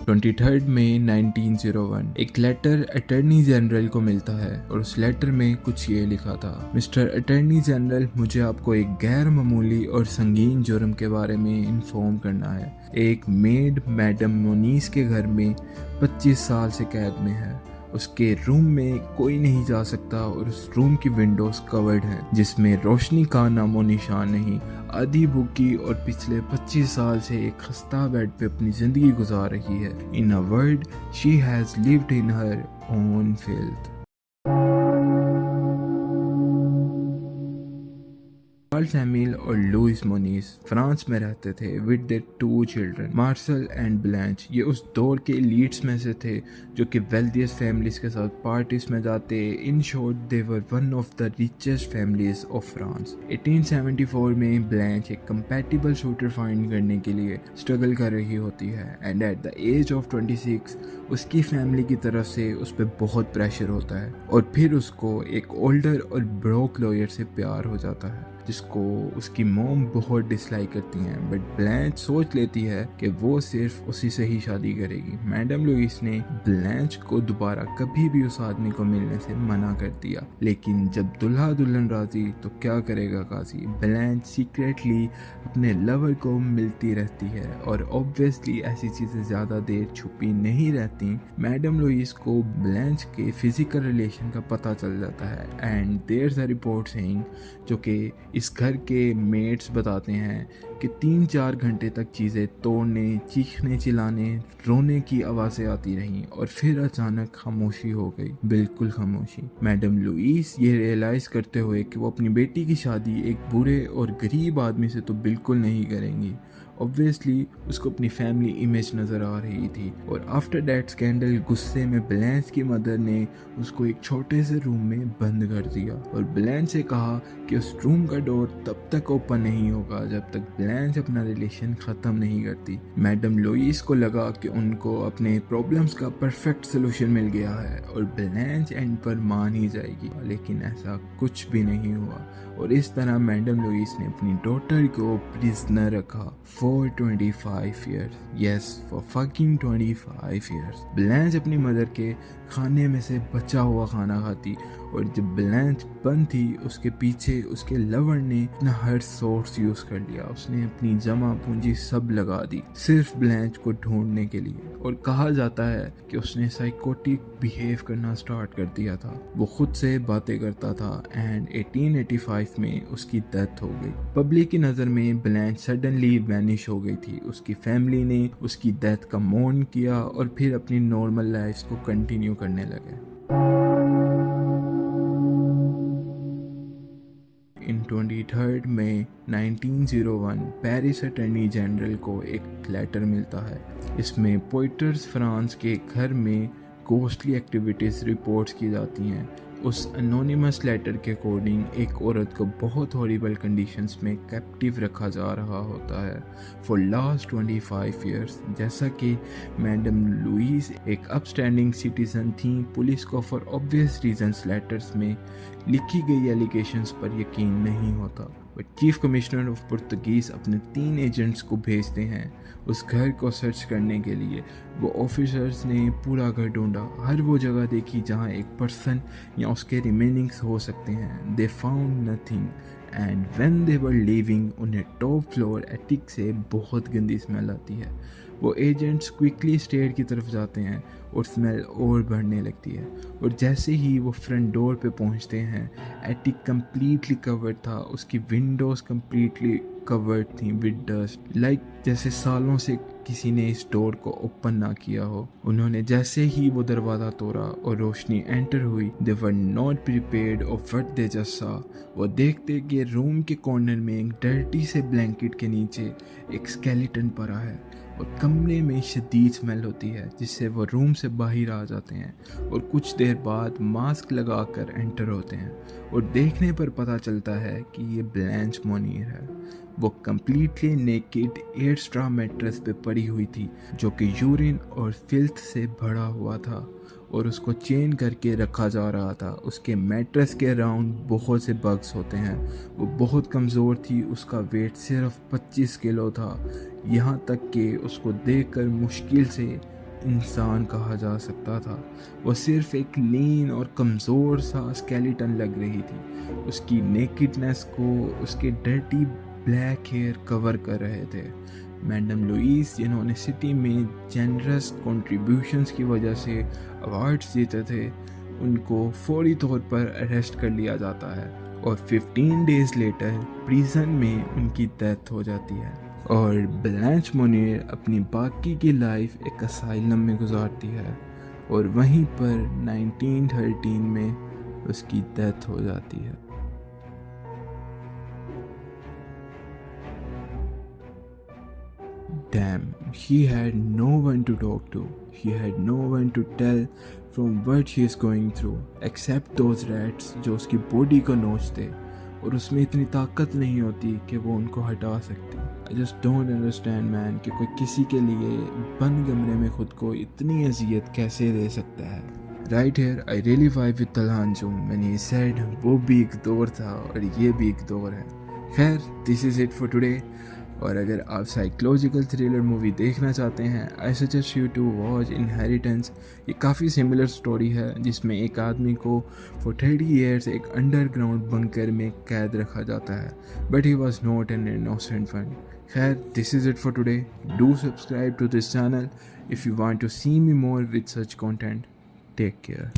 23 मई 1901 एक letter attorney general को मिलता है और उस लेटर में कुछ ये लिखा था। मिस्टर अटॉर्नी जनरल, मुझे आपको एक गैर मामूली और संगीन जुर्म के बारे में इन्फॉर्म करना है। एक मेड मैडम मोनीस के घर में 25 साल से कैद में है। उसके रूम में कोई नहीं जा सकता और उस रूम की विंडोज कवर्ड हैं जिसमें रोशनी का नामो निशान नहीं। आधी भूखी और पिछले 25 साल से एक खस्ता बेड पे अपनी जिंदगी गुजार रही है। In a word, she has lived in her own filth. Charles Emile और लुइस मोनीस फ्रांस में रहते थे with their 2 children, Marcel and Blanche. ये उस दौर के लीड्स में से थे जो कि वेल्थिएस्ट फैमिलीज के साथ पार्टीज में जाते। In short, they were one of the richest families of France. 1874 में ब्लैंच एक कंपैटिबल शूटर फाइंड करने के लिए स्ट्रगल कर रही होती है and at the age of 26 उसकी फैमिली की तरफ से उस पर बहुत प्रेशर होता है और फिर उसको एक ओल्डर और ब्रोक लॉयर से प्यार हो जाता है जिसको उसकी मॉम बहुत डिसलाइक करती हैं। बट ब्लैंच सोच लेती है कि वो सिर्फ उसी से ही शादी करेगी। मैडम लुइस ने ब्लैंच को दोबारा कभी भी उस आदमी को मिलने से मना कर दिया, लेकिन जब दुल्हा दुल्हन राजी तो क्या करेगा काजी। ब्लैंच सीक्रेटली अपने लवर को मिलती रहती है और ऑब्वियसली ऐसी चीजें ज्यादा देर छुपी नहीं रहती। मैडम लुइस को ब्लैंच के फिजिकल रिलेशन का पता चल जाता है and there is a report saying, जो कि इस घर के मेट्स बताते हैं कि 3-4 घंटे तक चीज़ें तोड़ने, चीखने, चिल्लाने, रोने की आवाज़ें आती रहीं और फिर अचानक खामोशी हो गई, बिल्कुल खामोशी। मैडम लुइस ये रियलाइज़ करते हुए कि वो अपनी बेटी की शादी एक बुरे और गरीब आदमी से तो बिल्कुल नहीं करेंगी। ऑब्वियसली उसको अपनी फैमिली इमेज नज़र आ रही थी और आफ्टर दैट स्कैंडल गुस्से में ब्लैंच की मदर ने उसको एक छोटे से रूम में बंद कर दिया और ब्लैंच से कहा कि उस रूम का डोर तब तक ओपन नहीं होगा जब तक ब्लैंच अपना रिलेशन ख़त्म नहीं करती। मैडम लुइस को लगा कि उनको अपने प्रॉब्लम्स का परफेक्ट सोल्यूशन मिल गया है और ब्लैंच एंड पर मान ही जाएगी, लेकिन ऐसा कुछ भी नहीं हुआ और इस तरह मैडम लुइस ने अपनी डॉटर को प्रिजनर रखा for 25 years. Yes, for fucking 25 years. Blanche अपनी मदर के खाने में से बचा हुआ खाना खाती और जब ब्लैंच बंद थी उसके पीछे उसके लवर ने अपना हर सोर्स यूज कर लिया। उसने अपनी जमा पूंजी सब लगा दी सिर्फ ब्लैंच को ढूंढने के लिए और कहा जाता है कि उसने साइकोटिक बिहेव करना स्टार्ट कर दिया था। वो खुद से बातें करता था एंड 1885 में उसकी डेथ हो गई। पब्लिक की नज़र में ब्लैंच सडनली वैनिश हो गई थी। उसकी फैमिली ने उसकी डेथ का मौन किया और फिर अपनी नॉर्मल लाइफ को कंटिन्यू करने लगे। इन 23 मई 1901 पेरिस अटॉर्नी जनरल को एक लेटर मिलता है। इसमें पोइटर्स फ्रांस के घर में घोस्टली एक्टिविटीज़ रिपोर्ट्स की जाती हैं। उस एनोनिमस लेटर के अकॉर्डिंग एक औरत को बहुत हॉरिबल कंडीशंस में कैप्टिव रखा जा रहा होता है फॉर लास्ट 25 इयर्स। जैसा कि मैडम लुइस एक अपस्टैंडिंग सिटीजन थी, पुलिस को फॉर ऑब्वियस रीजंस लेटर्स में लिखी गई एलिगेशंस पर यकीन नहीं होता। But chief commissioner of Portuguese अपने 3 एजेंट्स को भेजते हैं उस घर को सर्च करने के लिए। वो ऑफिसर्स ने पूरा घर ढूंढा, हर वो जगह देखी जहाँ एक पर्सन या उसके रिमेनिंग्स हो सकते हैं। They found nothing and when they were leaving उन्हें टॉप फ्लोर एटिक से बहुत गंदी स्मेल आती है। वो एजेंट्स क्विकली स्टेयर की तरफ जाते हैं और स्मेल और बढ़ने लगती है और जैसे ही वो फ्रंट डोर पे पहुंचते हैं एटिक कंप्लीटली कवर्ड था। उसकी विंडोज कंप्लीटली कवर्ड थी विद डस्ट, लाइक जैसे सालों से किसी ने इस डोर को ओपन ना किया हो। उन्होंने जैसे ही वो दरवाज़ा तोड़ा और रोशनी एंटर हुई, they were not prepared of what they just saw. वो देखते कि रूम के कॉर्नर में एक डर्टी से ब्लैंकेट के नीचे एक स्केलेटन पड़ा है और कमरे में शदीद स्मेल होती है जिससे वो रूम से बाहर आ जाते हैं और कुछ देर बाद मास्क लगाकर एंटर होते हैं और देखने पर पता चलता है कि ये ब्लैंच मोनीर है। वो कम्प्लीटली नेकेड 8 स्ट्रॉ मैट्रेस पे पड़ी हुई थी जो कि यूरिन और फिल्थ से भरा हुआ था और उसको चेन करके रखा जा रहा था। उसके मैट्रेस के अराउंड बहुत से बग्स होते हैं। वो बहुत कमज़ोर थी, उसका वेट सिर्फ 25 किलो था। यहाँ तक कि उसको देखकर मुश्किल से इंसान कहा जा सकता था। वो सिर्फ एक लीन और कमज़ोर सा स्केलेटन लग रही थी। उसकी नेकेडनेस को उसके डर्टी ब्लैक हेयर कवर कर रहे थे। मैडम लुईस, जिन्होंने सिटी में जेनरस कंट्रीब्यूशंस की वजह से अवार्ड्स जीते थे, उनको फौरी तौर पर अरेस्ट कर लिया जाता है और 15 डेज़ लेटर प्रिजन में उनकी डेथ हो जाती है। और ब्लैंच मोनिर अपनी बाकी की लाइफ एक असाइलम में गुजारती है और वहीं पर 1913 में उसकी डेथ हो जाती है। Damn, he had no one to talk to. He had no one to tell from what she is going through, except those rats जो उसकी बॉडी को नोचते और उसमें इतनी ताकत नहीं होती कि वो उनको हटा सकती। I just don't understand man कि कोई किसी के लिए बंद कमरे में खुद को इतनी अजियत कैसे दे सकता है। Right here, I really vibe with Talhan Jum when he said वो भी एक दौर था और ये भी एक दौर है। खैर, this is it for today। और अगर आप साइकोलॉजिकल थ्रिलर मूवी देखना चाहते हैं, I suggest you to watch Inheritance. ये काफ़ी सिमिलर स्टोरी है जिसमें एक आदमी को फॉर 30 ईयर्स एक अंडरग्राउंड बंकर में कैद रखा जाता है, but he was not an innocent one. खैर, this is it for today. Do subscribe to this channel if you want to see me more with such content. Take care.